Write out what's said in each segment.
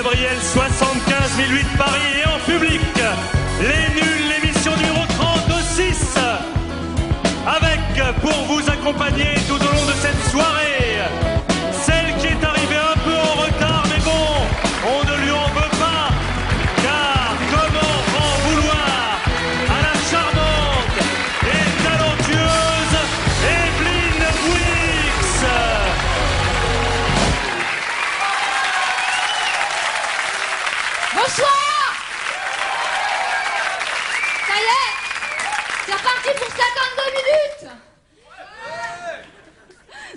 Gabriel, 75 008 Paris et en public, les nuls, l'émission numéro 36, avec, pour vous accompagner tout au long de cette soirée, celle qui est arrivée un peu en retard, mais bon, on ne lui en veut pas, car comment en vouloir à la charmante et talentueuse Evelyne Bouix. Bonsoir. Ça y est, c'est reparti pour 52 minutes.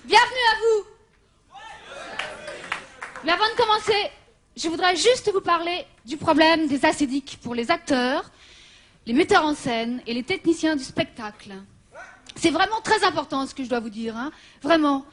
Bienvenue à vous. Mais avant de commencer, je voudrais juste vous parler du problème des acédiques pour les acteurs, les metteurs en scène et les techniciens du spectacle. C'est vraiment très important ce que je dois vous dire, hein. Vraiment.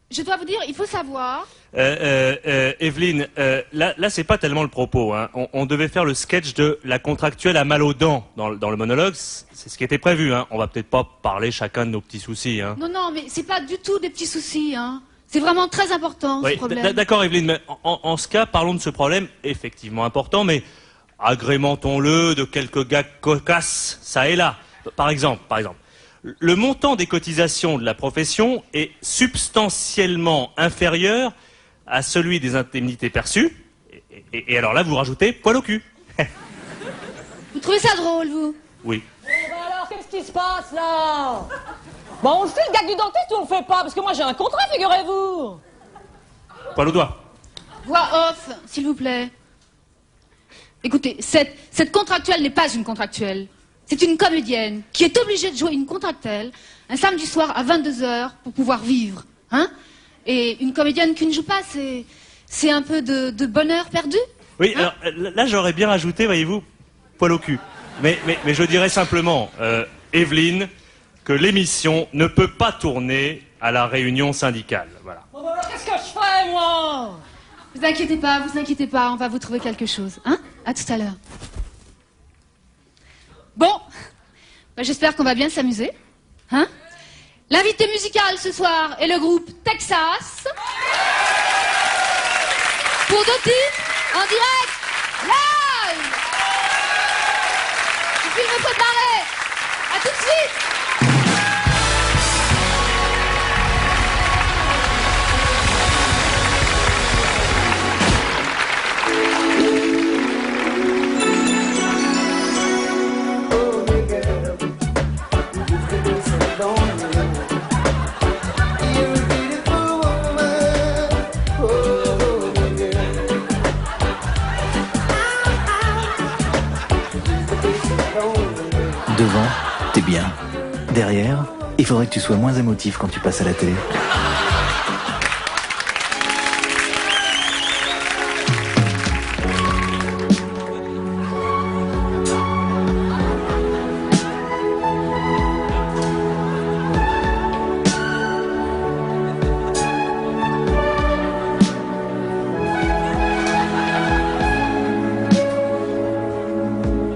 Je dois vous dire, il faut savoir... Evelyne, là c'est pas tellement le propos, hein. On devait faire le sketch de la contractuelle à mal aux dents dans le monologue, c'est ce qui était prévu, hein. On va peut-être pas parler chacun de nos petits soucis, hein. Non, non, mais c'est pas du tout des petits soucis, hein. C'est vraiment très important, ce problème. D'accord Evelyne, mais en ce cas, parlons de ce problème, effectivement important, mais agrémentons-le de quelques gags cocasses, ça et là. Par exemple, le montant des cotisations de la profession est substantiellement inférieur à celui des indemnités perçues. Et alors là, vous rajoutez poil au cul. Vous trouvez ça drôle, vous? Oui. Bon, alors, qu'est-ce qui se passe, là? Bon, on le fait, le gag du dentiste, ou on le fait pas? Parce que moi, j'ai un contrat, figurez-vous. Poil au doigt. Voix off, s'il vous plaît. Écoutez, cette contractuelle n'est pas une contractuelle. C'est une comédienne qui est obligée de jouer une contractelle un samedi soir à 22h pour pouvoir vivre, hein? Et une comédienne qui ne joue pas, c'est un peu de bonheur perdu. Oui, hein? Alors là j'aurais bien rajouté, voyez-vous, poil au cul. Mais je dirais simplement, Evelyne, que l'émission ne peut pas tourner à la réunion syndicale. Voilà. Bon, alors, qu'est-ce que je fais, moi? Vous inquiétez pas, on va vous trouver quelque chose, hein? À tout à l'heure. Bon, bah, j'espère qu'on va bien s'amuser, hein? L'invité musical ce soir est le groupe Texas. Pour 2 titres, en direct, live. Et puis me préparer. À tout de suite. Devant, t'es bien. Derrière, il faudrait que tu sois moins émotif quand tu passes à la télé.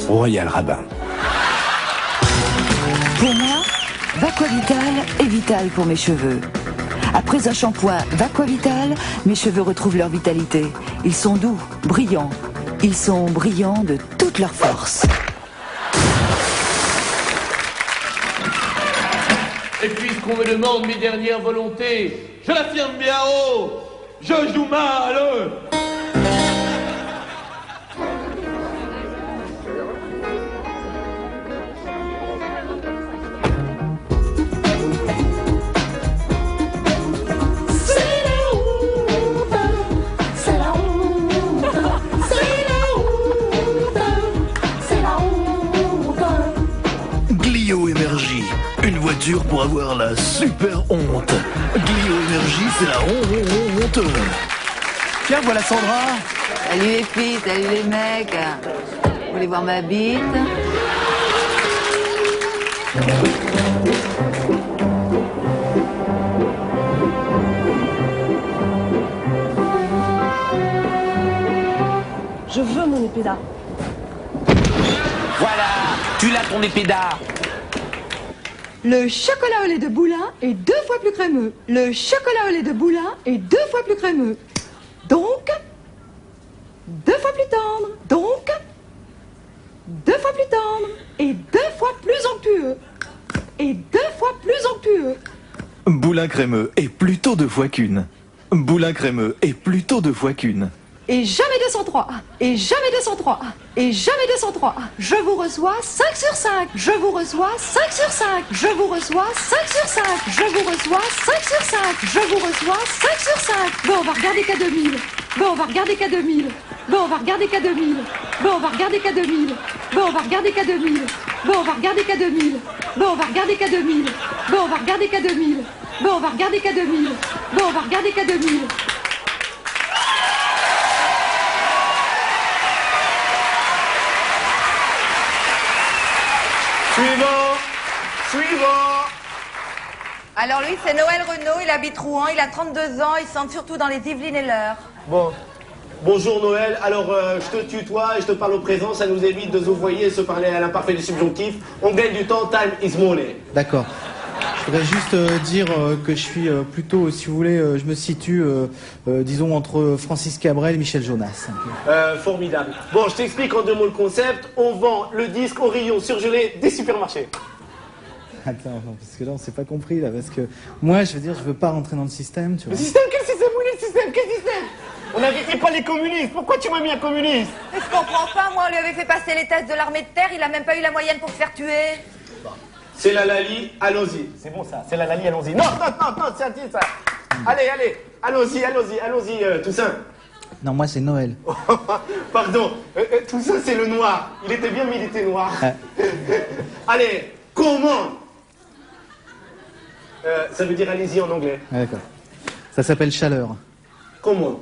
Royal Rabbin. Pour moi, Vaquavital est vital pour mes cheveux. Après un shampoing Vaquavital, mes cheveux retrouvent leur vitalité. Ils sont doux, brillants. Ils sont brillants de toute leur force. Et puisqu'on me demande mes dernières volontés, je l'affirme bien haut, je joue mal. Pour avoir la super honte. Glio Énergie, c'est la honte. Tiens, voilà Sandra. Salut les filles, salut les mecs. Vous voulez voir ma bite? Je veux mon épée d'art. Voilà, tu l'as ton épée d'art. Le chocolat au lait de Boulin est 2 fois plus crémeux. Le chocolat au lait de Boulin est 2 fois plus crémeux. Donc, fois plus tendre. Donc, 2 fois plus tendre. Et 2 fois plus onctueux. Et 2 fois plus onctueux. Boulin crémeux est plutôt 2 fois qu'une. Boulin crémeux est plutôt 2 fois qu'une. Et jamais 203. Et jamais 203. Et jamais 203. Je vous reçois 5 sur 5. Je vous reçois 5 sur 5. Je vous reçois 5 sur 5. Je vous reçois 5 sur 5. Je vous reçois 5 sur 5. Bon, on va regarder K2000. Bon, on va regarder K2000. Bon, on va regarder K2000. Bon, on va regarder K2000. Bon, on va regarder K2000. Bon, on va regarder K2000. Bon, on va regarder K2000. Bon, on va regarder K2000. Bon, on va regarder K2000. Bon, on va regarder K2000. Suivant. Alors lui, c'est Noël Renaud, il habite Rouen, il a 32 ans, il chante surtout dans les Yvelines et l'Eure. Bon. Bonjour Noël, alors je te tutoie et je te parle au présent, ça nous évite de se voyer et se parler à l'imparfait du subjonctif. On gagne du temps, time is money. D'accord. Je voudrais juste dire que je suis plutôt, si vous voulez, je me situe, disons, entre Francis Cabrel et Michel Jonas. Formidable. Bon, je t'explique en 2 mots le concept. On vend le disque au rayon surgelé des supermarchés. Attends, parce que là, on s'est pas compris, là, parce que moi, je veux dire, je veux pas rentrer dans le système, tu vois. Le système, quel système? Oui, le système, quel système? On n'invitait pas les communistes. Pourquoi tu m'as mis un communiste? Mais je comprends pas, moi, on lui avait fait passer les tests de l'armée de terre, il a même pas eu la moyenne pour se faire tuer. C'est la Lali, allons-y. C'est bon ça, c'est la Lali, allons-y. Non, c'est un titre ça. Allez, allons-y, Toussaint. Non, moi, c'est Noël. Pardon, Toussaint, c'est le noir. Il était bien, mais il était noir. Allez, comment? Ça veut dire allez-y en anglais. Ah, d'accord. Ça s'appelle Chaleur. Comment?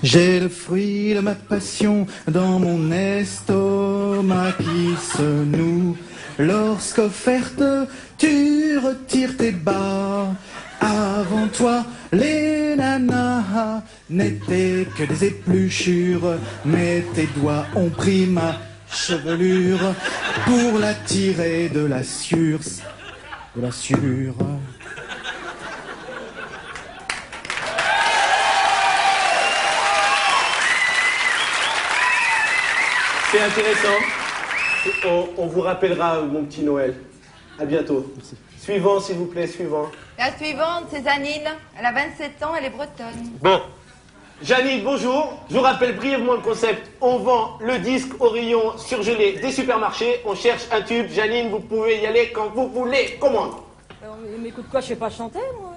J'ai le fruit de ma passion dans mon estomac qui se noue. Lorsqu'offerte, tu retires tes bas. Avant toi, les nanas n'étaient que des épluchures. Mais tes doigts ont pris ma chevelure pour la tirer de la sueur. C'est intéressant. On vous rappellera, mon petit Noël. À bientôt. Merci. Suivant, s'il vous plaît, suivant. La suivante, c'est Janine. Elle a 27 ans, elle est bretonne. Bon. Janine, bonjour. Je vous rappelle brièvement le concept. On vend le disque au rayon surgelé des supermarchés. On cherche un tube. Janine, vous pouvez y aller quand vous voulez. Commande. Mais écoute quoi, je sais pas chanter, moi.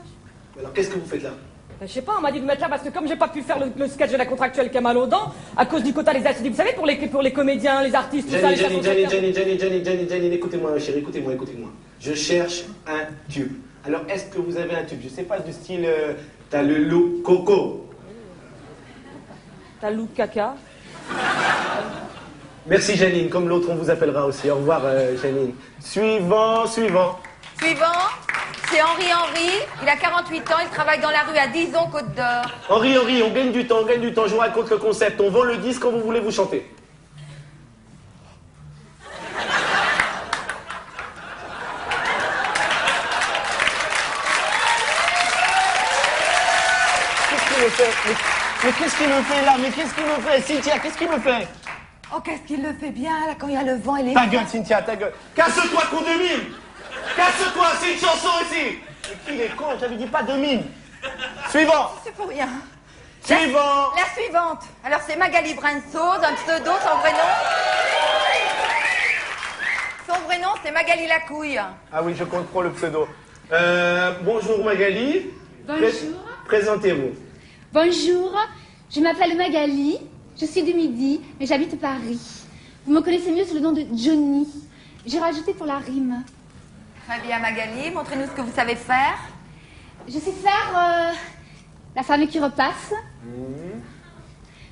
Alors, qu'est-ce que vous faites là? Ben, je sais pas, on m'a dit de mettre là parce que comme j'ai pas pu faire le sketch de la contractuelle qui a mal aux dents, à cause du quota des acides, vous savez, pour les comédiens, les artistes, tout ça, les Janine, écoutez-moi, chérie, écoutez-moi. Je cherche un tube. Alors, est-ce que vous avez un tube? Je sais pas, du style, t'as le loup coco. T'as loup caca. Merci Janine, comme l'autre, on vous appellera aussi. Au revoir, Janine. Suivant. Suivant, c'est Henri. Il a 48 ans, il travaille dans la rue à Dizon, Côte d'Or. Henri, on gagne du temps. Je vous raconte le concept. On vend le disque quand vous voulez vous chanter. Qu'est-ce qu'il me fait? Mais qu'est-ce qu'il me fait là? Mais qu'est-ce qu'il me fait? Cynthia, qu'est-ce qu'il me fait? Oh, qu'est-ce qu'il le fait bien, là, quand il y a le vent et les... Ta gueule, Cynthia, ta gueule. Casse-toi, con de mine. Casse-toi, c'est une chanson ici. Mais il est con, j'avais dit pas de mine. Suivant. C'est pour rien. Suivant. La suivante. Alors, c'est Magali Brinsaud, un pseudo, son vrai nom. Son vrai nom, c'est Magali Lacouille. Ah oui, je comprends le pseudo. Bonjour Magali. Bonjour. Présentez-vous. Bonjour, je m'appelle Magali, je suis du Midi, mais j'habite Paris. Vous me connaissez mieux sous le nom de Johnny. J'ai rajouté pour la rime. Très bien, Magali, montrez-nous ce que vous savez faire. Je sais faire la femme qui repasse.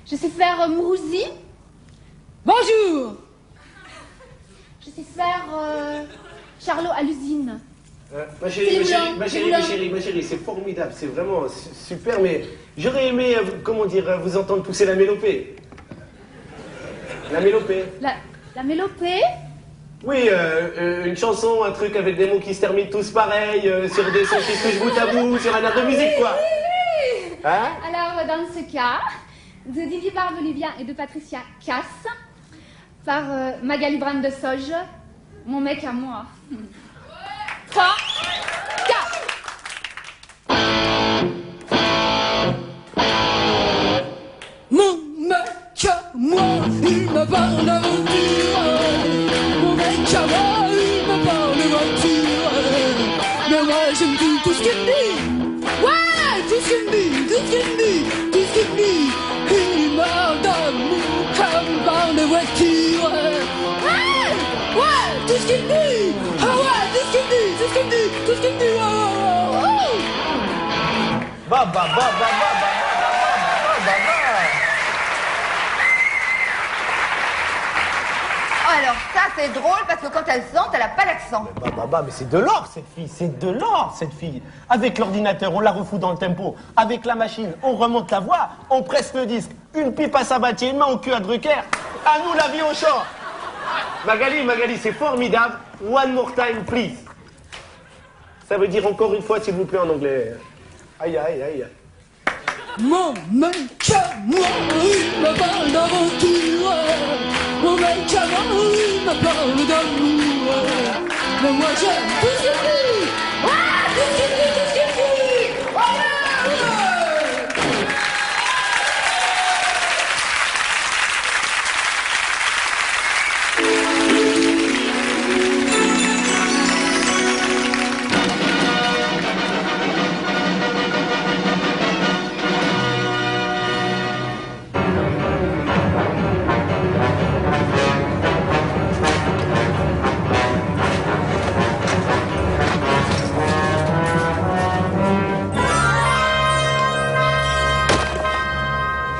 Je sais faire Mourouzi. Bonjour. Je sais faire Charlot à l'usine. Ma chérie, c'est formidable, c'est vraiment super, mais j'aurais aimé, vous entendre pousser la mélopée. La mélopée. La mélopée? Oui, une chanson, un truc avec des mots qui se terminent tous pareil, sur des sons qui se touchent bout à bout, sur un air de musique, quoi. Hein? Alors, dans ce cas, de Didier Barbelivien et de Patricia Cass, par Magali Brand de Soge, mon mec à moi. 3, 4. Mon mec à moi, il me parle d'aventure. Mon mec à moi, il me parle de voiture. Mais moi j'aime tout ce qu'il me dit. Ouais, tout ce qu'il me dit, tout ce qu'il me dit, tout ce qu'il me dit. Il meurt d'amour comme il parle de voiture. Ouais, tout ce qu'il me dit. Ah ouais, tout ce qu'il me dit, tout ce qu'il me dit, tout ce qu'il me dit. Alors ça c'est drôle parce que quand elle chante, elle a pas d'accent. Mais c'est de l'or cette fille, c'est de l'or cette fille. Avec l'ordinateur, on la refout dans le tempo. Avec la machine, on remonte la voix, on presse le disque. Une pipe à Sabatier, une main au cul à Drucker. À nous la vie au chant. Magali, c'est formidable. One more time, please. Ça veut dire encore une fois, s'il vous plaît, en anglais. Aïe, aïe, aïe. Mon mec à moi, il me parle d'aventure. Mon mec à moi, il me parle d'amour. Mais moi j'aime tout ce qu'il dit. Ah, tout ce qu'il dit, tout ce qu'il dit.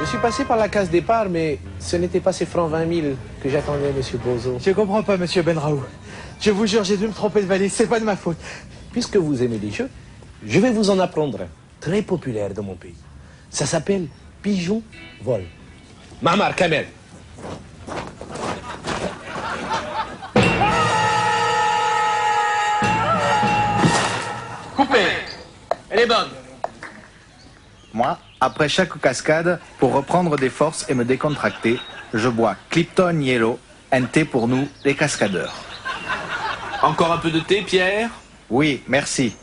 Je suis passé par la case départ, mais ce n'était pas ces francs 20 000 que j'attendais, monsieur Bozo. Je comprends pas, monsieur Benraou. Je vous jure, j'ai dû me tromper de valise, c'est pas de ma faute. Puisque vous aimez les jeux, je vais vous en apprendre un très populaire dans mon pays. Ça s'appelle Pigeon Vol. Mamar Kamel. Coupé. Elle est bonne. Moi, après chaque cascade, pour reprendre des forces et me décontracter, je bois Clipton Yellow, un thé pour nous, les cascadeurs. Encore un peu de thé, Pierre? Oui, merci.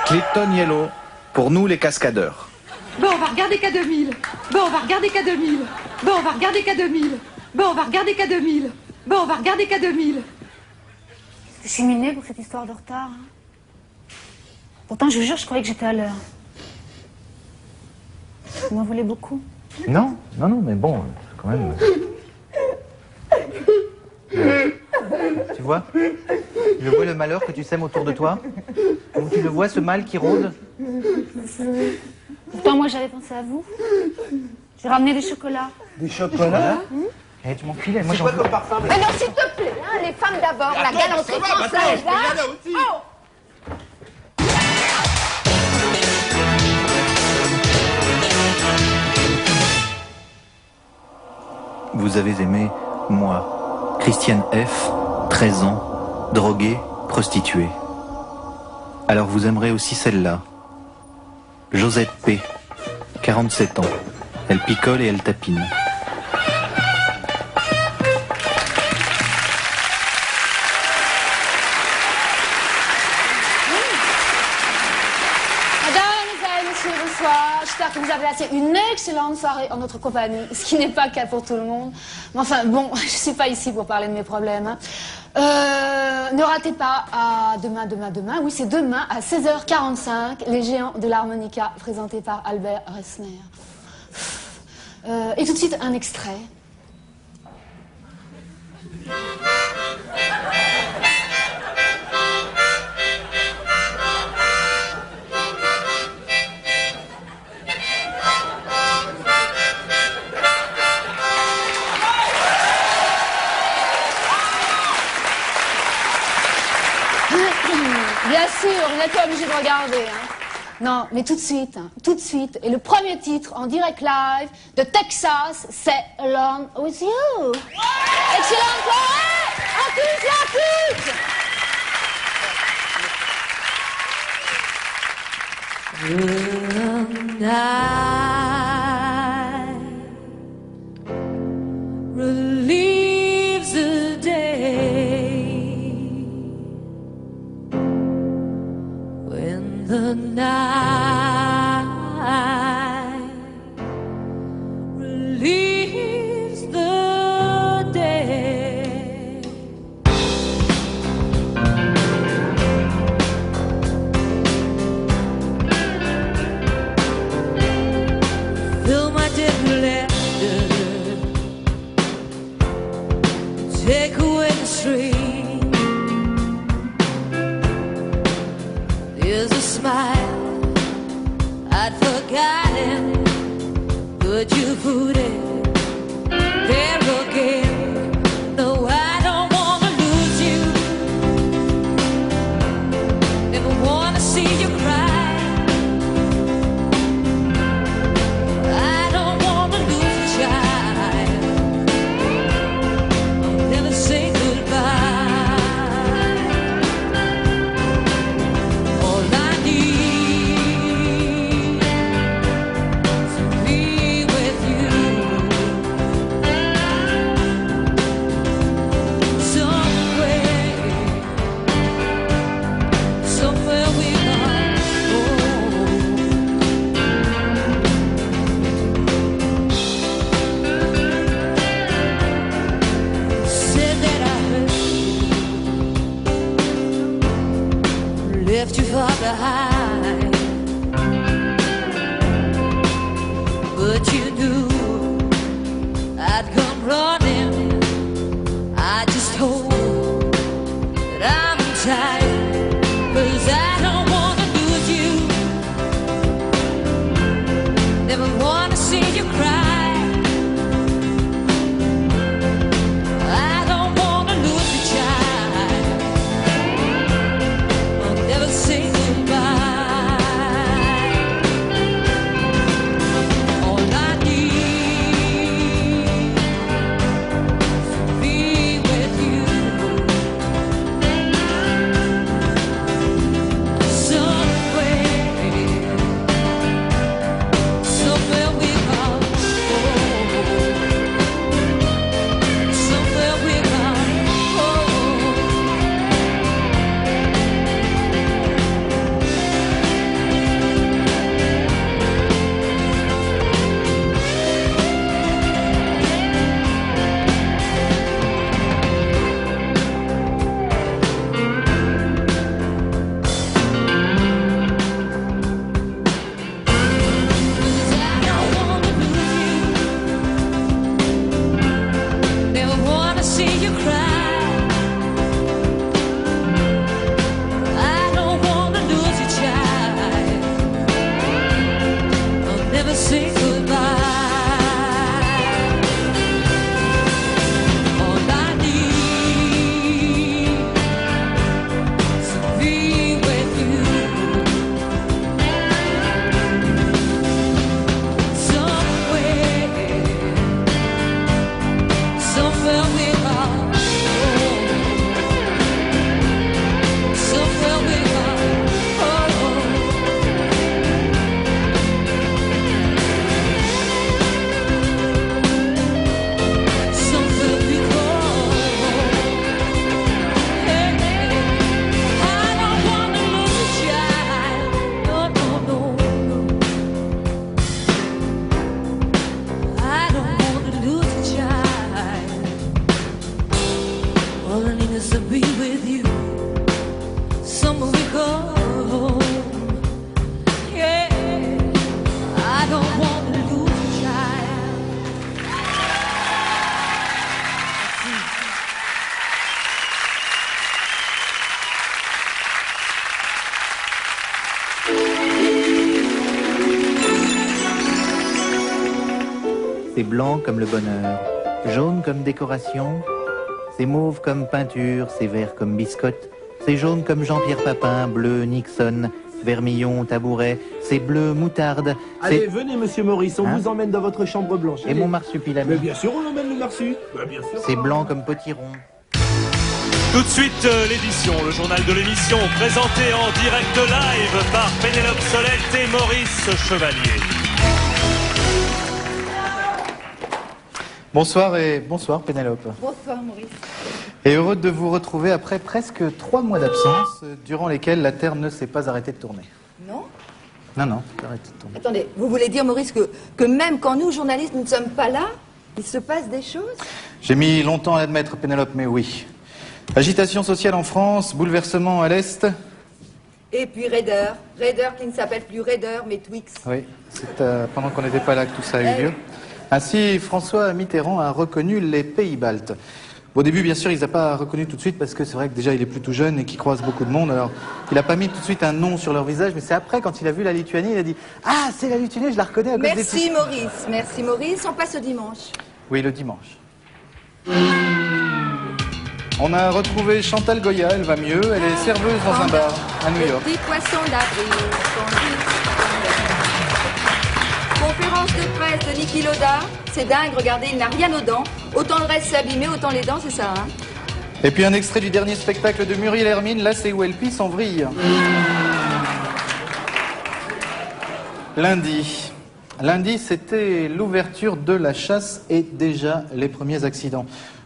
Clipton Yellow, pour nous, les cascadeurs. Bon, on va regarder K2000. Bon, on va regarder K2000. Bon, on va regarder K2000. Bon, on va regarder K2000. Bon, on va regarder K2000. Je suis minée pour cette histoire de retard. Hein. Pourtant, je vous jure, je croyais que j'étais à l'heure. Vous m'en voulez beaucoup? Non, mais bon, quand même. Tu vois? Je vois le malheur que tu sèmes autour de toi. Tu le vois, ce mal qui rôde? Pourtant, moi, j'avais pensé à vous. J'ai ramené des chocolats. Des chocolats? Eh, tu m'en files, moi j'en veux. Mais non, s'il te plaît, hein, les femmes d'abord, la galanterie française, hein. Oh. Vous avez aimé, moi, Christiane F., 13 ans, droguée, prostituée. Alors vous aimerez aussi celle-là. Josette P., 47 ans. Elle picole et elle tapine. J'espère que vous avez passé une excellente soirée en notre compagnie, ce qui n'est pas le cas pour tout le monde. Mais enfin, bon, je ne suis pas ici pour parler de mes problèmes. Hein. Ne ratez pas à demain, oui, c'est demain à 16h45, Les Géants de l'harmonica, présenté par Albert Resner. Et tout de suite, un extrait. Bien sûr, vous n'êtes pas obligé de regarder. Hein. Non, mais tout de suite, hein, tout de suite. Et le premier titre en direct live de Texas, c'est Alone with You. Excellente soirée! À tous et à toutes! The night relieves the day when the night relieves the day. Fill my deflector, take away the stream. There's a smile I'd forgotten, but you put it there again. No, I don't wanna lose you, never wanna see you cry. I don't wanna lose a child, I'll never say goodbye. All I need to be with you. Somewhere we are. Said that I hurt you, left you far behind, but you knew I'd come running. I just hope that I'm tired, 'cause I don't wanna lose you, never wanna see you cry. I don't wanna lose a child, I'll never say goodbye. All I need to be with you. Somewhere we are. Somewhere we are. Never wanna see you cry. I don't wanna lose your child, I'll never say goodbye. All I need is to be with you. Somewhere we are. Somewhere we are. Somewhere we go. Hey, I don't wanna lose a child. No, no, no, no. I don't wanna lose a child. All I need is to be with you. Somewhere we go. Yeah, I don't wanna lose a child. C'est blanc comme le bonheur, jaune comme décoration, c'est mauve comme peinture, c'est vert comme biscotte, c'est jaune comme Jean-Pierre Papin, bleu Nixon, vermillon, tabouret, c'est bleu, moutarde. Allez, venez, monsieur Maurice, on Hein vous emmène dans votre chambre blanche. Et Allez. mon marsupilami. Mais bien sûr, on emmène le marsu. Bah, bien sûr. C'est blanc comme potiron. Tout de suite, l'édition, le journal de l'émission, présenté en direct live par Pénélope Solette et Maurice Chevalier. Bonsoir Pénélope. Bonsoir Maurice. Et heureux de vous retrouver après presque 3 mois d'absence, durant lesquels la Terre ne s'est pas arrêtée de tourner. Non? Non, elle a arrêté de tourner. Attendez, vous voulez dire, Maurice, que même quand nous, journalistes, nous ne sommes pas là, il se passe des choses? J'ai mis longtemps à l'admettre, Pénélope, mais oui. Agitation sociale en France, bouleversement à l'Est. Et puis Raider qui ne s'appelle plus Raider, mais Twix. Oui, c'est pendant qu'on n'était pas là que tout ça a eu lieu. Ainsi, François Mitterrand a reconnu les pays baltes. Au début, bien sûr, il ne les a pas reconnus tout de suite parce que c'est vrai que déjà il est plus tout jeune et qu'il croise beaucoup de monde. Alors, il n'a pas mis tout de suite un nom sur leur visage, mais c'est après, quand il a vu la Lituanie, il a dit « Ah, c'est la Lituanie, je la reconnais à cause des... » Merci Maurice, on passe au dimanche. Oui, le dimanche. On a retrouvé Chantal Goya, elle va mieux, elle est serveuse dans un bar à New York. Petit poisson d'avril. Conférence de presse de Niki Loda. C'est dingue, regardez, il n'a rien aux dents. Autant le reste s'est abîmé, autant les dents, c'est ça, hein? Et puis un extrait du dernier spectacle de Muriel Hermine, là c'est où elle pisse en vrille. Lundi, c'était l'ouverture de la chasse et déjà les premiers accidents.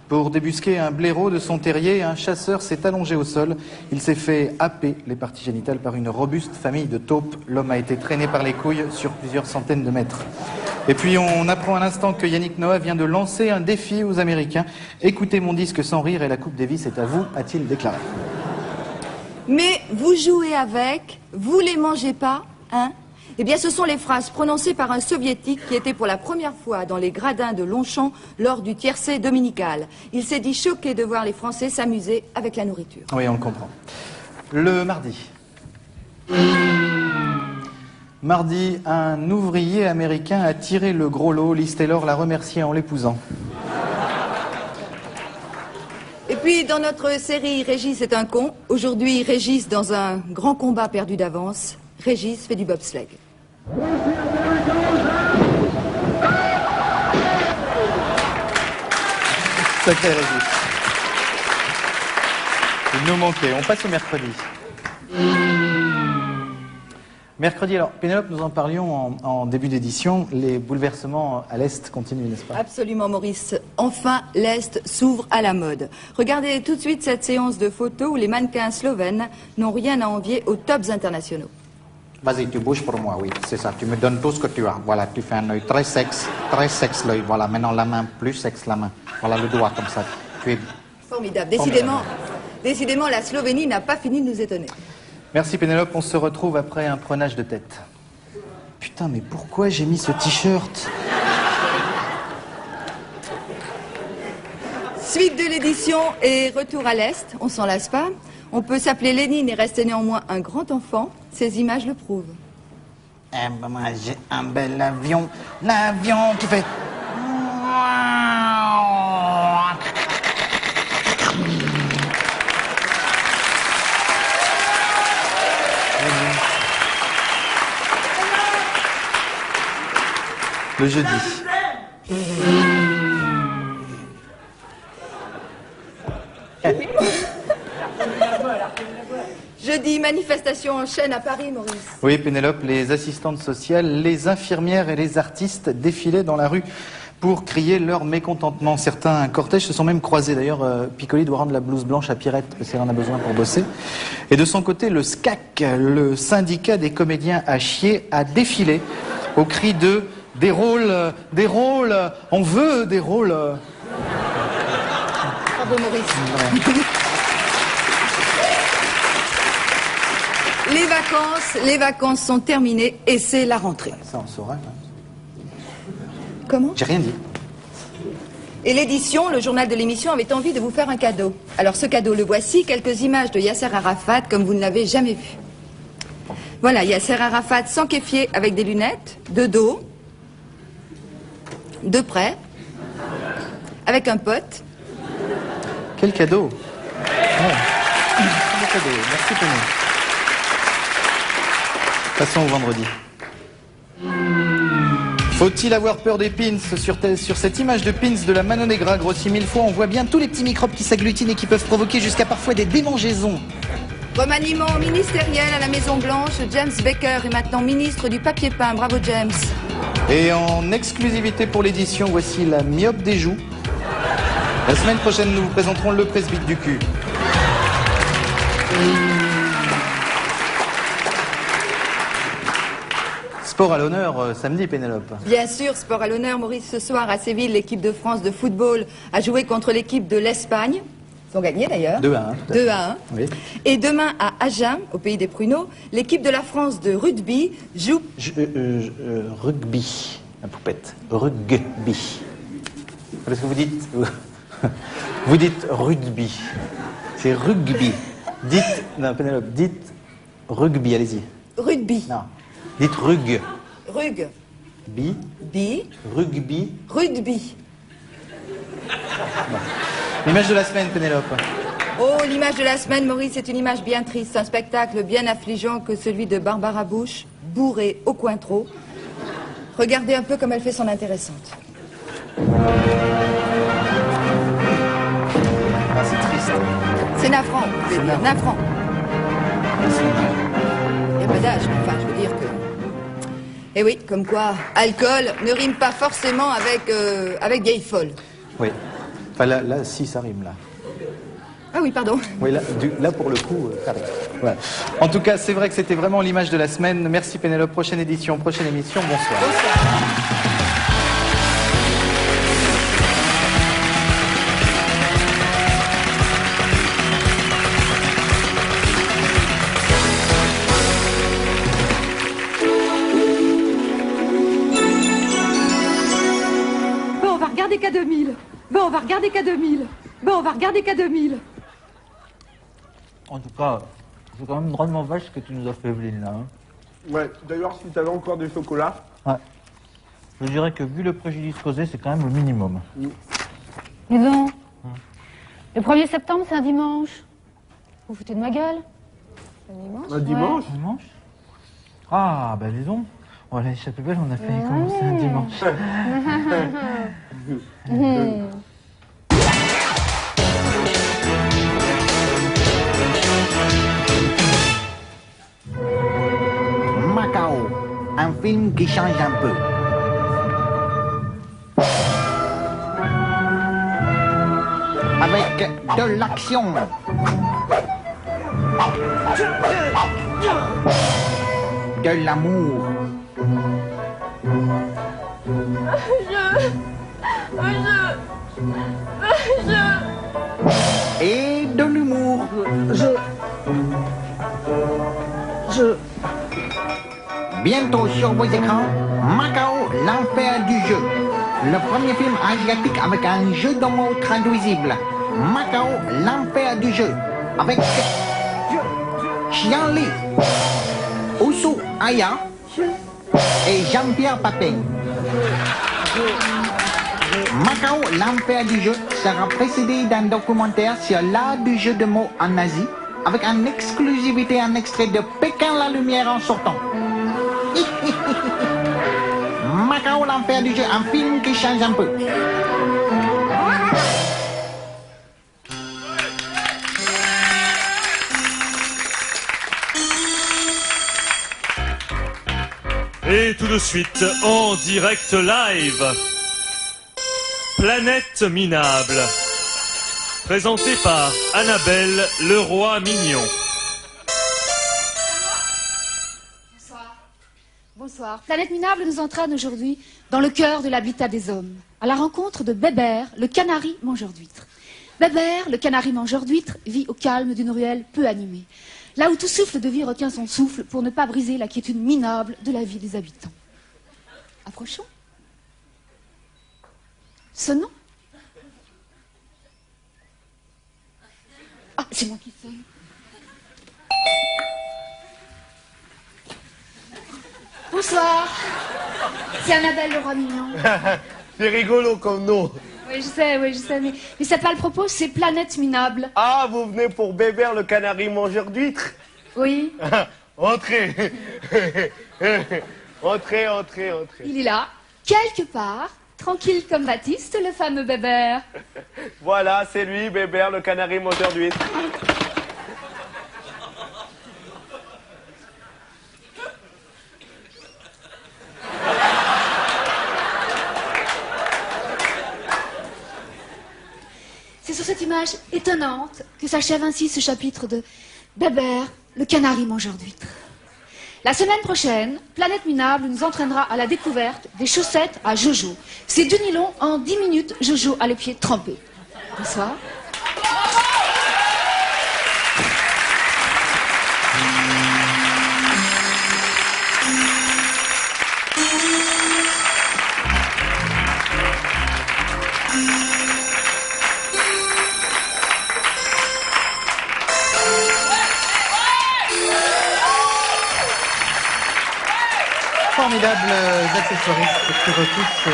Pour débusquer un blaireau de son terrier, un chasseur s'est allongé au sol. Il s'est fait happer les parties génitales par une robuste famille de taupes. L'homme a été traîné par les couilles sur plusieurs centaines de mètres. Et puis on apprend à l'instant que Yannick Noah vient de lancer un défi aux Américains. Écoutez mon disque sans rire et la Coupe Davis est à vous, a-t-il déclaré. Mais vous jouez avec, vous les mangez pas, hein? Eh bien, ce sont les phrases prononcées par un soviétique qui était pour la première fois dans les gradins de Longchamp lors du tiercé dominical. Il s'est dit choqué de voir les Français s'amuser avec la nourriture. Oui, on le comprend. Le mardi. Mardi, un ouvrier américain a tiré le gros lot. Liz Taylor l'a remercié en l'épousant. Et puis, dans notre série Régis est un con, aujourd'hui, Régis dans un grand combat perdu d'avance, Régis fait du bobsleigh. Sacré Régis. Il nous manquait. On passe au mercredi. Mercredi, alors, Pénélope, nous en parlions en début d'édition, les bouleversements à l'Est continuent, n'est-ce pas? Absolument, Maurice. Enfin, l'Est s'ouvre à la mode. Regardez tout de suite cette séance de photos où les mannequins slovènes n'ont rien à envier aux tops internationaux. Vas-y, tu bouges pour moi, oui, c'est ça. Tu me donnes tout ce que tu as. Voilà, tu fais un œil très sexe l'œil. Voilà, maintenant la main, plus sexe la main. Voilà, le doigt comme ça. Tu es... Formidable. Décidément, la Slovénie n'a pas fini de nous étonner. Merci Pénélope, on se retrouve après un prenage de tête. Putain, mais pourquoi j'ai mis ce t-shirt? Suite de l'édition et retour à l'Est, on s'en lasse pas. On peut s'appeler Lénine et rester néanmoins un grand enfant. Ces images le prouvent. Eh ben moi j'ai un bel avion, l'avion qui fait... Le jeudi. Jeudi, manifestation en chaîne à Paris, Maurice. Oui, Pénélope, les assistantes sociales, les infirmières et les artistes défilaient dans la rue pour crier leur mécontentement. Certains cortèges se sont même croisés. D'ailleurs, Piccoli doit rendre la blouse blanche à Pierrette parce qu'elle en a besoin pour bosser. Et de son côté, le SCAC, le syndicat des comédiens à chier, a défilé au cri de « des rôles, on veut des rôles ». Bravo, Maurice. Les vacances sont terminées et c'est la rentrée. Ça, on saura. Comment? J'ai rien dit. Et l'édition, le journal de l'émission, avait envie de vous faire un cadeau. Alors ce cadeau, le voici, quelques images de Yasser Arafat comme vous ne l'avez jamais vu. Voilà, Yasser Arafat sans kéfier avec des lunettes, de dos, de près, avec un pote. Quel cadeau. Ouais. Quel cadeau. Merci Pénélope. Passons au vendredi. Faut-il avoir peur des pins? Sur cette image de pins de la Mano Negra, grossie 1000 fois, on voit bien tous les petits microbes qui s'agglutinent et qui peuvent provoquer jusqu'à parfois des démangeaisons. Remaniement ministériel à la Maison Blanche, James Baker est maintenant ministre du papier peint. Bravo James. Et en exclusivité pour l'édition, voici la myope des joues. La semaine prochaine, nous vous présenterons le presbyte du cul. Sport à l'honneur, samedi, Pénélope. Bien sûr, sport à l'honneur, Maurice. Ce soir, à Séville, l'équipe de France de football a joué contre l'équipe de l'Espagne. Ils ont gagné d'ailleurs. 2-1. 2-1. Oui. Et demain, à Agen, au pays des pruneaux, l'équipe de la France de rugby joue... Rugby, la poupette. Rugby. Parce que vous dites... Vous dites rugby. C'est rugby. Dites... Non, Pénélope, dites rugby, allez-y. Rugby. Non. Dites rug. Rug. Bi. Bi. Rugby. Rugby. L'image de la semaine, Pénélope. Oh, l'image de la semaine, Maurice, c'est une image bien triste. Un spectacle bien affligeant que celui de Barbara Bush, bourrée au coin trop. Regardez un peu comme elle fait son intéressante. Ah, c'est triste. C'est navrant, vous pouvez dire. Navrant. Il n'y a pas d'âge, mais enfin, je veux dire que... Eh oui, comme quoi, alcool ne rime pas forcément avec vieille folle. Oui. Enfin, là, si, ça rime, là. Ah oui, pardon. Oui, là pour le coup, ça rime. Voilà. En tout cas, c'est vrai que c'était vraiment l'image de la semaine. Merci, Pénélope. Prochaine édition, prochaine émission. Bonsoir. Bon, on va regarder K2000. Bon, on va regarder K2000. Bon, on va regarder K2000. En tout cas, c'est quand même drôlement vache ce que tu nous as fait, Evelyne, là. Hein. Ouais, d'ailleurs, si t'avais encore du chocolat... Ouais. Je dirais que vu le préjudice causé, c'est quand même le minimum. Dis donc, le 1er septembre, c'est un dimanche. Vous foutez de ma gueule? Un dimanche? Un dimanche? Un dimanche? Ah, bah dis donc. Oh, la échappée belle, on a fait commencer un dimanche. Macao, un film qui change un peu. Avec de l'action. De l'amour. Et de l'humour. Bientôt sur vos écrans, Macao, l'enfer du jeu. Le premier film asiatique avec un jeu de mots traduisible. Macao, l'enfer du jeu. Avec Xian Li, Usu Aya et Jean-Pierre Papin. Macao, l'enfer du jeu sera précédé d'un documentaire sur l'art du jeu de mots en Asie, avec en exclusivité un extrait de Pékin la lumière en sortant. Macao, l'enfer du jeu, un film qui change un peu. Et tout de suite, en direct live, Planète Minable, présenté par Annabelle Leroy-Mignon. Bonsoir. Planète Minable nous entraîne aujourd'hui dans le cœur de l'habitat des hommes, à la rencontre de Bébert, le canari mangeur d'huîtres. Bébert, le canari mangeur d'huîtres, vit au calme d'une ruelle peu animée, là où tout souffle de vie retient son souffle pour ne pas briser la quiétude minable de la vie des habitants. Approchons. Sonnons. Ah, c'est moi qui sonne. Bonsoir. C'est Annabelle Leroy-Mignon. C'est rigolo comme nom. Oui, je sais, mais c'est pas le propos, c'est Planète Minable. Ah, vous venez pour Bébert, le canari mangeur d'huîtres? Oui. Entrez. Entrez, entrez, entrez. Il est là, quelque part, tranquille comme Baptiste, le fameux Bébert. Voilà, c'est lui, Bébert, le canari moteur d'huître. C'est sur cette image étonnante que s'achève ainsi ce chapitre de Bébert, le canari mangeur d'huîtres. La semaine prochaine, Planète Minable nous entraînera à la découverte des chaussettes à Jojo. C'est du nylon en 10 minutes, Jojo a les pieds trempés. Bonsoir. Formidable accessoiriste qui repousse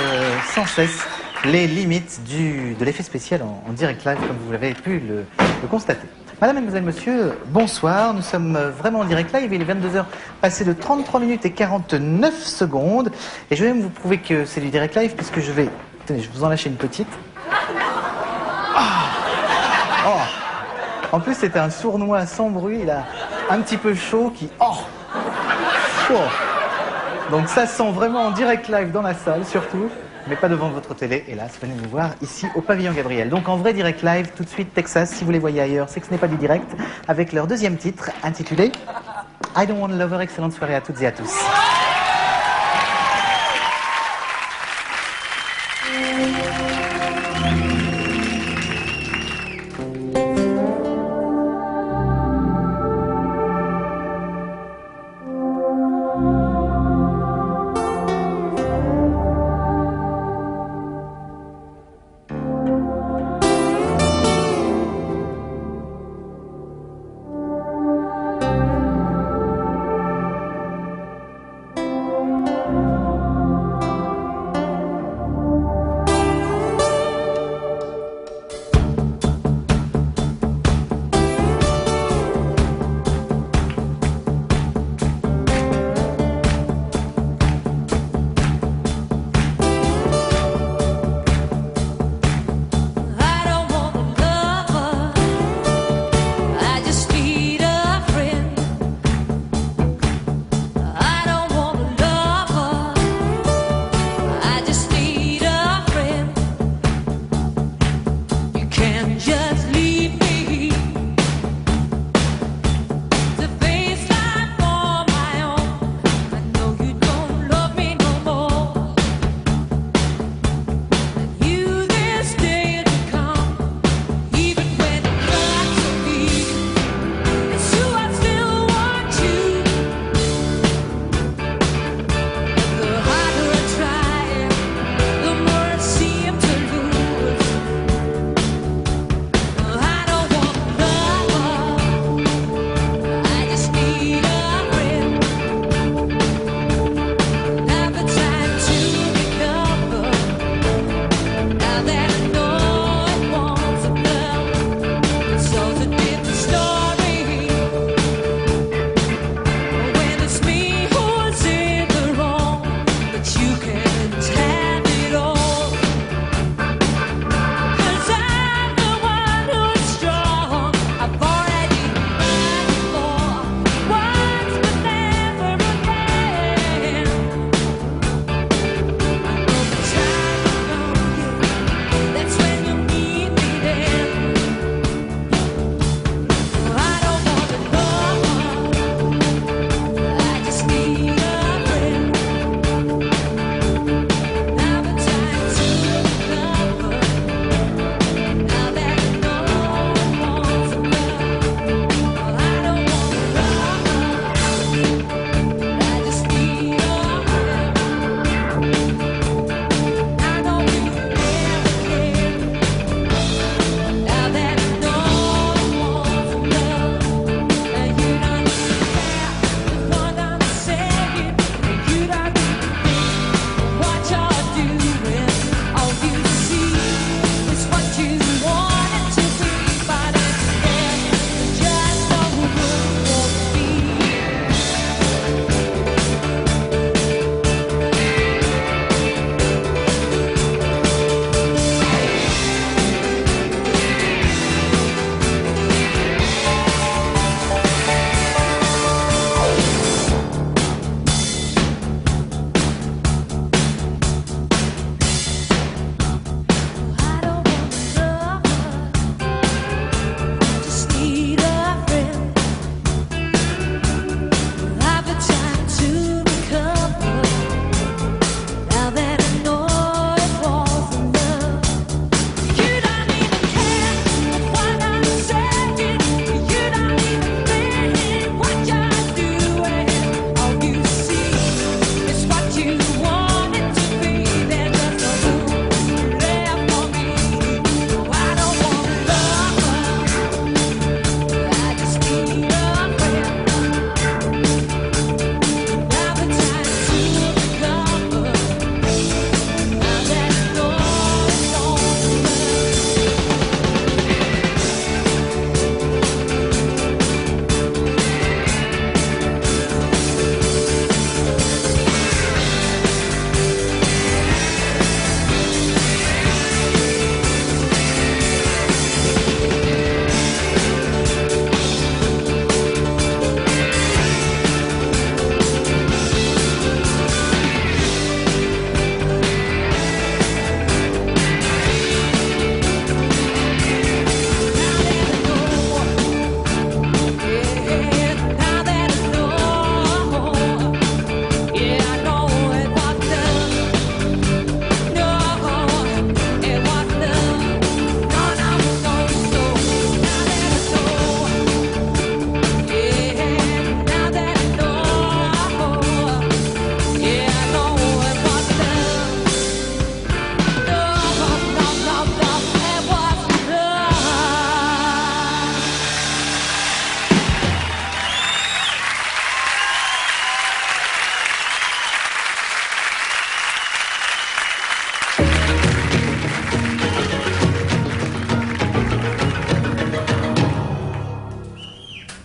sans cesse les limites de l'effet spécial en direct live, comme vous l'avez pu le constater. Madame, Mademoiselle, Monsieur, bonsoir. Nous sommes vraiment en direct live. Il est 22h passé de 33 minutes et 49 secondes. Et je vais même vous prouver que c'est du direct live puisque je vais... Tenez, je vais vous en lâcher une petite. Oh. En plus, c'était un sournois sans bruit. Il a un petit peu chaud qui... Oh. Donc ça sent vraiment en direct live dans la salle, surtout, mais pas devant votre télé, hélas, venez nous voir ici au Pavillon Gabriel. Donc en vrai direct live, tout de suite Texas, si vous les voyez ailleurs, c'est que ce n'est pas du direct, avec leur deuxième titre, intitulé I Don't Want a Lover. Excellente soirée à toutes et à tous.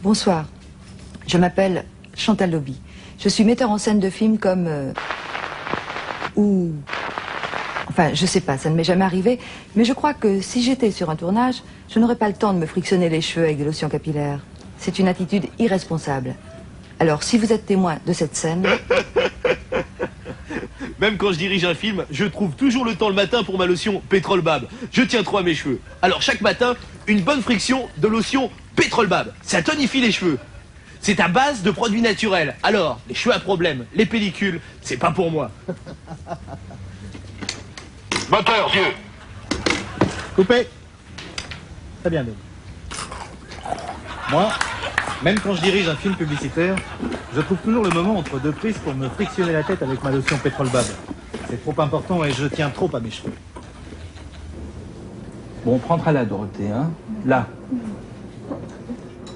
Bonsoir. Je m'appelle Chantal Lobby. Je suis metteur en scène de films comme... Enfin, je sais pas, ça ne m'est jamais arrivé, mais je crois que si j'étais sur un tournage, je n'aurais pas le temps de me frictionner les cheveux avec des lotions capillaires. C'est une attitude irresponsable. Alors, si vous êtes témoin de cette scène... Même quand je dirige un film, je trouve toujours le temps le matin pour ma lotion Pétrole Bab. Je tiens trop à mes cheveux. Alors chaque matin, une bonne friction de lotion Pétrole Bab. Ça tonifie les cheveux. C'est à base de produits naturels. Alors, les cheveux à problème, les pellicules, c'est pas pour moi. Moteur, Dieu. Coupé. Très bien, Ben. Moi, même quand je dirige un film publicitaire, je trouve toujours le moment entre deux prises pour me frictionner la tête avec ma lotion Pétrole Bab. C'est trop important et je tiens trop à mes cheveux. Bon, on prendra là, Dorothée, hein. Là.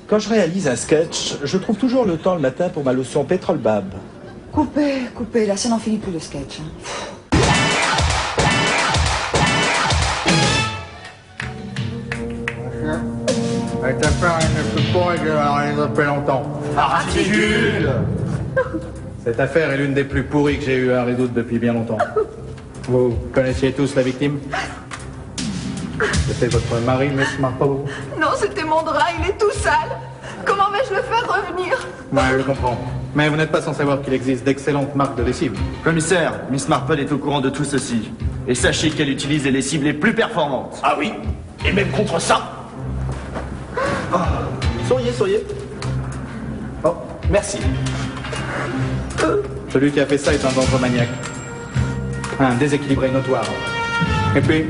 Quand je réalise un sketch, je trouve toujours le temps le matin pour ma lotion Pétrole Bab. Coupez, là, ça n'en finit plus le sketch. Hein. Cette affaire ne peut pas durer depuis longtemps. Articule. Cette affaire est l'une des plus pourries que j'ai eu à résoudre depuis bien longtemps. Vous connaissiez tous la victime? C'était votre mari, Miss Marple? Non, c'était mon drap, il est tout sale. Comment vais-je le faire revenir? Ouais, je comprends. Mais vous n'êtes pas sans savoir qu'il existe d'excellentes marques de lessive. Commissaire, Miss Marple est au courant de tout ceci. Et sachez qu'elle utilise les lessives les plus performantes. Ah oui? Et même contre ça? Oh. Souriez. Oh, merci. Celui qui a fait ça est un dangereux maniaque. Un déséquilibré notoire. Et puis,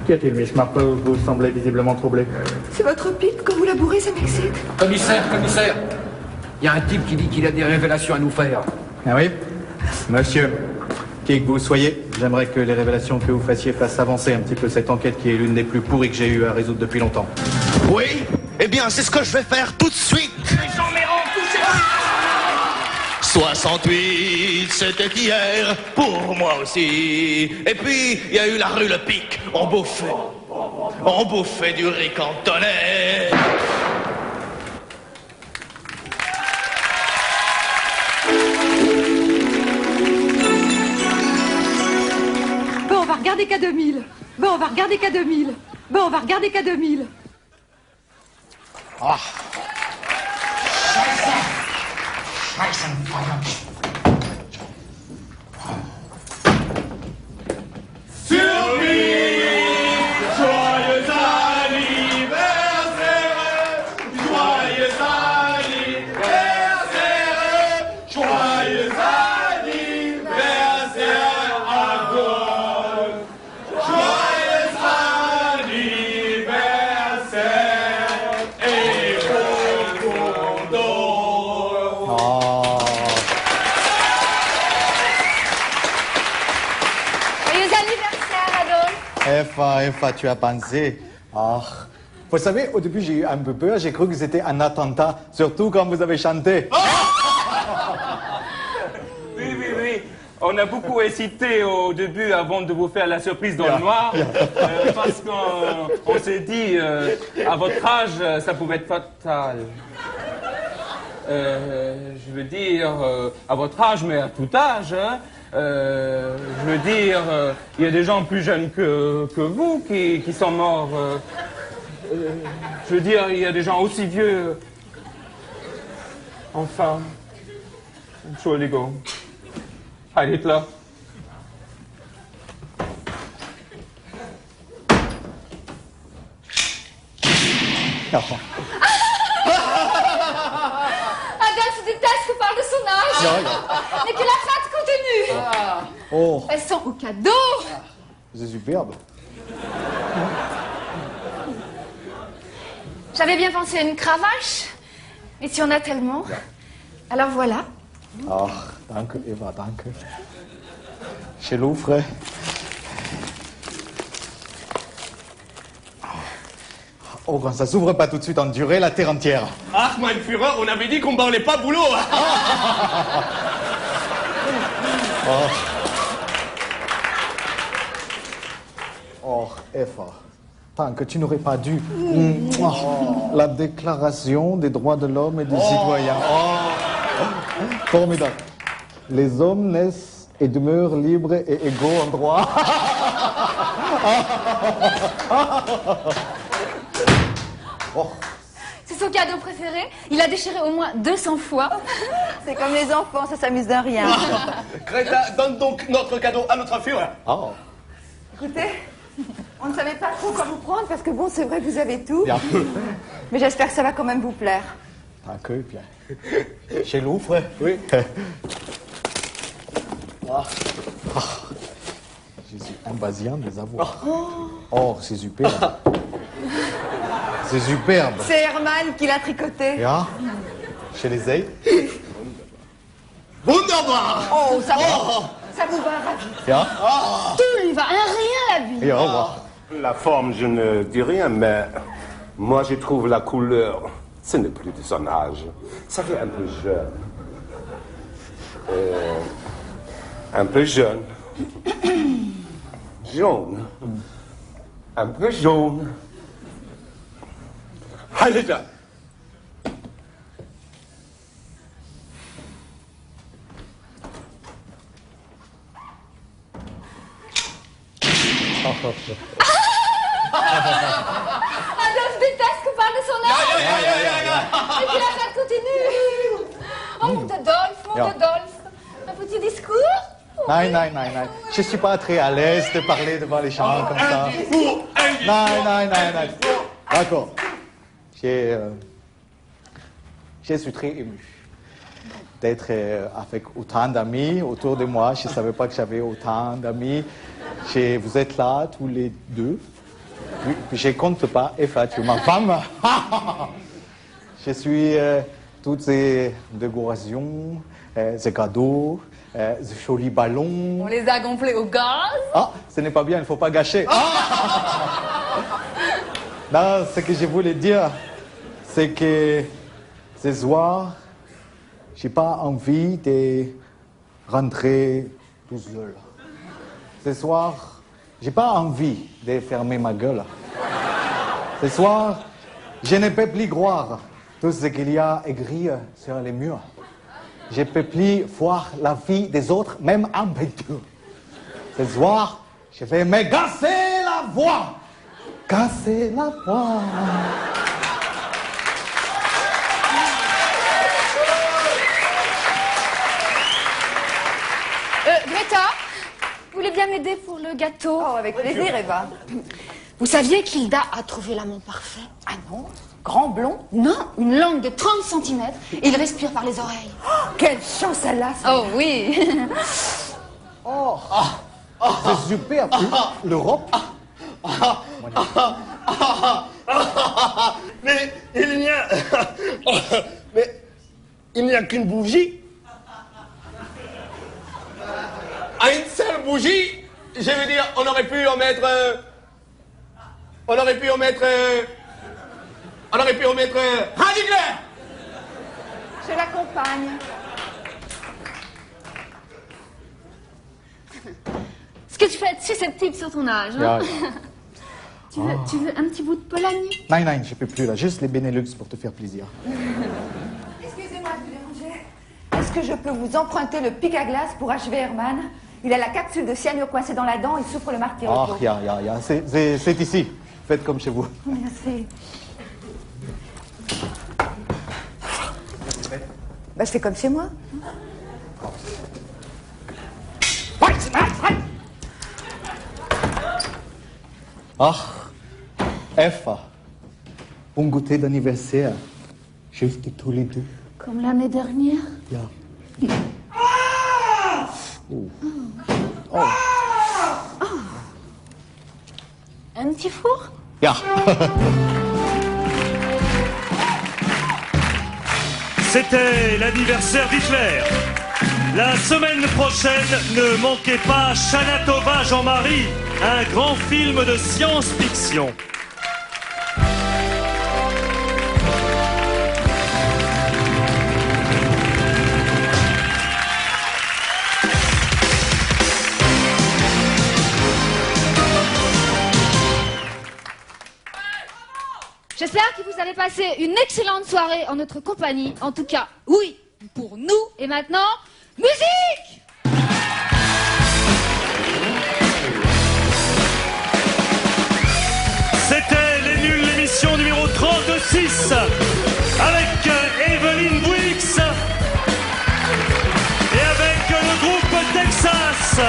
qu'y a-t-il, Miss Marple? Vous semblez visiblement troublé. C'est votre pipe, quand vous la bourrez, ça m'excite. Commissaire, il y a un type qui dit qu'il a des révélations à nous faire. Ah oui? Monsieur, qui que vous soyez, j'aimerais que les révélations que vous fassiez fassent avancer un petit peu cette enquête qui est l'une des plus pourries que j'ai eu à résoudre depuis longtemps. Oui? Eh bien, c'est ce que je vais faire tout de suite. Les gens m'érants, touchez-vous. 68, c'était hier, pour moi aussi. Et puis, il y a eu la rue Le Pic, on bouffait du riz cantonais. Bon, on va regarder K2000. Bon, on va regarder K2000. Bon, on va regarder K2000. Ah. Joyeux anniversaire, joyeux anniversaire, joyeux anniversaire à Gaulle, joyeux anniversaire et au condor. Joyeux anniversaire, Adolphe. Eva, tu as pensé. Ah. Vous savez, au début, j'ai eu un peu peur. J'ai cru que c'était un attentat, surtout quand vous avez chanté. Oui. On a beaucoup hésité au début avant de vous faire la surprise dans le noir. Parce qu'on s'est dit, à votre âge, ça pouvait être fatal. Je veux dire, à votre âge, mais à tout âge, hein. Je veux dire, il y a des gens plus jeunes que vous qui sont morts. Je veux dire, il y a des gens aussi vieux. Enfin, Entschuldigung. Heil Hitler. Adolphe déteste qu'on parle de son âge. Non. Mais que la fête continue. Oh, Passons au cadeau. c'est superbe. J'avais bien pensé à une cravache, mais si on a tellement. Alors voilà. Ach, danke, Eva, danke. Chez Louvre. Oh, quand ça s'ouvre pas tout de suite en durée, la terre entière. Ach, mein Führer, on avait dit qu'on parlait pas boulot. Oh, Eva. Tant que tu n'aurais pas dû. La déclaration des droits de l'homme et du citoyen. Formidable. Les hommes naissent et demeurent libres et égaux en droit. C'est son cadeau préféré. Il a déchiré au moins 200 fois. C'est comme les enfants, ça s'amuse d'un rien. Greta, donne donc notre cadeau à notre Führer. Écoutez, on ne savait pas trop quoi vous prendre parce que bon, c'est vrai que vous avez tout. Bien. Mais j'espère que ça va quand même vous plaire. Danke, bien. Chez Louvre, oui. Je suis impatient de les avoir. Oh, c'est superbe. C'est superbe. C'est Herman qui l'a tricoté. Ja, chez les Eides. Wunderbar! Oh, ça vous va ravi. Ja. Tout lui va, rien la vie. Ja, au revoir. La forme, je ne dis rien, mais moi, je trouve la couleur, ce n'est plus de son âge. Ça fait un peu jeune. Un peu jeune. Jaune. Un peu jaune. Allez, là. Adolphe déteste qu'on parle de son âge. Et puis la fête continue. Oh, mon Adolphe, mon Ja. Adolphe. Un petit discours? Nein, nein, nein, nein. Je suis pas très à l'aise de parler devant les gens comme ça. Non. D'accord. Je suis très ému d'être avec autant d'amis autour de moi. Je ne savais pas que j'avais autant d'amis. Vous êtes là, tous les deux. Oui, je ne compte pas Eva, tu es ma femme. Je suis toutes ces décorations, ces cadeaux, ces jolis ballons. On les a gonflés au gaz. Ah, ce n'est pas bien, il ne faut pas gâcher. Non, ce que je voulais dire, c'est que ce soir, j'ai pas envie de rentrer tout seul. Ce soir, j'ai pas envie de fermer ma gueule. Ce soir, je ne peux plus croire tout ce qu'il y a écrit sur les murs. Je ne peux plus voir la vie des autres, même en peinture. Ce soir, je vais me casser la voix. Casser la voix. Greta, vous voulez bien m'aider pour le gâteau? Oh, avec plaisir, Eva. Vous saviez qu'Hilda a trouvé l'amant parfait? Ah non? Grand blond? Non, une langue de 30 cm et il respire par les oreilles. Oh, quelle chance elle a! Oh oui. C'est super. L'Europe. Mais il n'y a... Mais il n'y a qu'une bougie. À une seule bougie, je veux dire, on aurait pu en mettre... On aurait pu en mettre un Hitler. Je l'accompagne. Ce que tu fais être susceptible sur ton âge. Hein? Tu veux un petit bout de Pologne? Non, je peux plus là. Juste les Benelux pour te faire plaisir. Excusez-moi de vous déranger. Est-ce que je peux vous emprunter le pic à glace pour achever Herman? Il a la capsule de cyanure coincée dans la dent, il souffre le martyre. C'est ici. Faites comme chez vous. Merci. Bah, je fais comme chez moi. Eva, bon goûter d'anniversaire. Juste tous les deux. Comme l'année dernière. Ja. Un petit four? Ja. C'était l'anniversaire d'Hitler. La semaine prochaine, ne manquez pas Shanatova Jean-Marie, un grand film de science-fiction. J'espère que vous avez passé une excellente soirée en notre compagnie. En tout cas, oui, pour nous. Et maintenant, musique! C'était Les Nuls, l'émission numéro 36, avec Evelyne Bouix et avec le groupe Texas.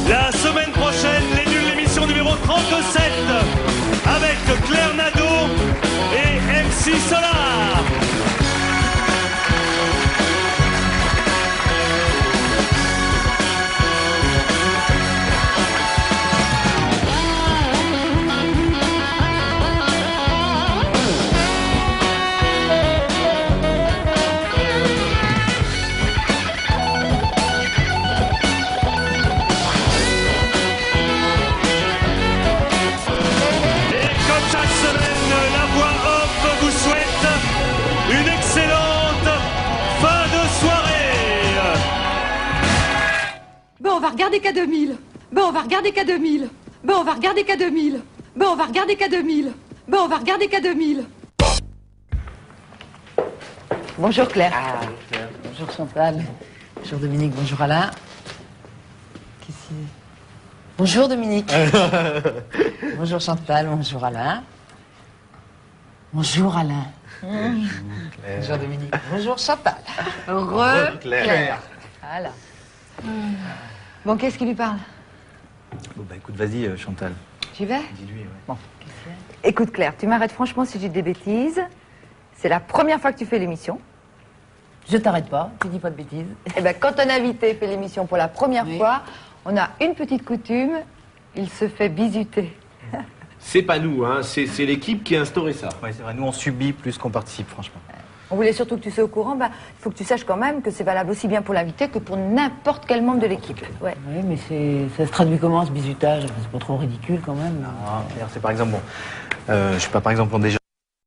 La semaine prochaine, Les Nuls, l'émission numéro 37, avec Claire Nadeau et MC Solar. Une excellente fin de soirée. Bon, on va regarder K2000. Bon, on va regarder K2000. Bon, on va regarder K2000. Bon, on va regarder K2000. Bon, on va regarder K2000. Bonjour Claire. Bonjour Chantal. Bonjour Dominique, bonjour Alain. Bonjour Dominique. Bonjour Chantal, bonjour Alain. Bonjour Alain. Bonjour Dominique. Bonjour Chantal. Heureux Claire. Voilà. Bon, qu'est-ce qui lui parle? Bon, bah écoute, vas-y, Chantal. Tu vas? Dis-lui, ouais. Bon. Écoute Claire, tu m'arrêtes franchement si je dis des bêtises. C'est la première fois que tu fais l'émission. Je t'arrête pas, tu dis pas de bêtises. Eh ben, quand un invité fait l'émission pour la première fois, on a une petite coutume, il se fait bisuter. C'est pas nous, hein, c'est l'équipe qui a instauré ça. Ouais, c'est vrai, nous on subit plus qu'on participe, franchement. On voulait surtout que tu sois au courant, il faut que tu saches quand même que c'est valable aussi bien pour l'invité que pour n'importe quel membre de l'équipe. Ouais. Oui, mais ça se traduit comment ce bisutage? C'est pas trop ridicule quand même. C'est par exemple, bon, je sais pas, par exemple, on déjeune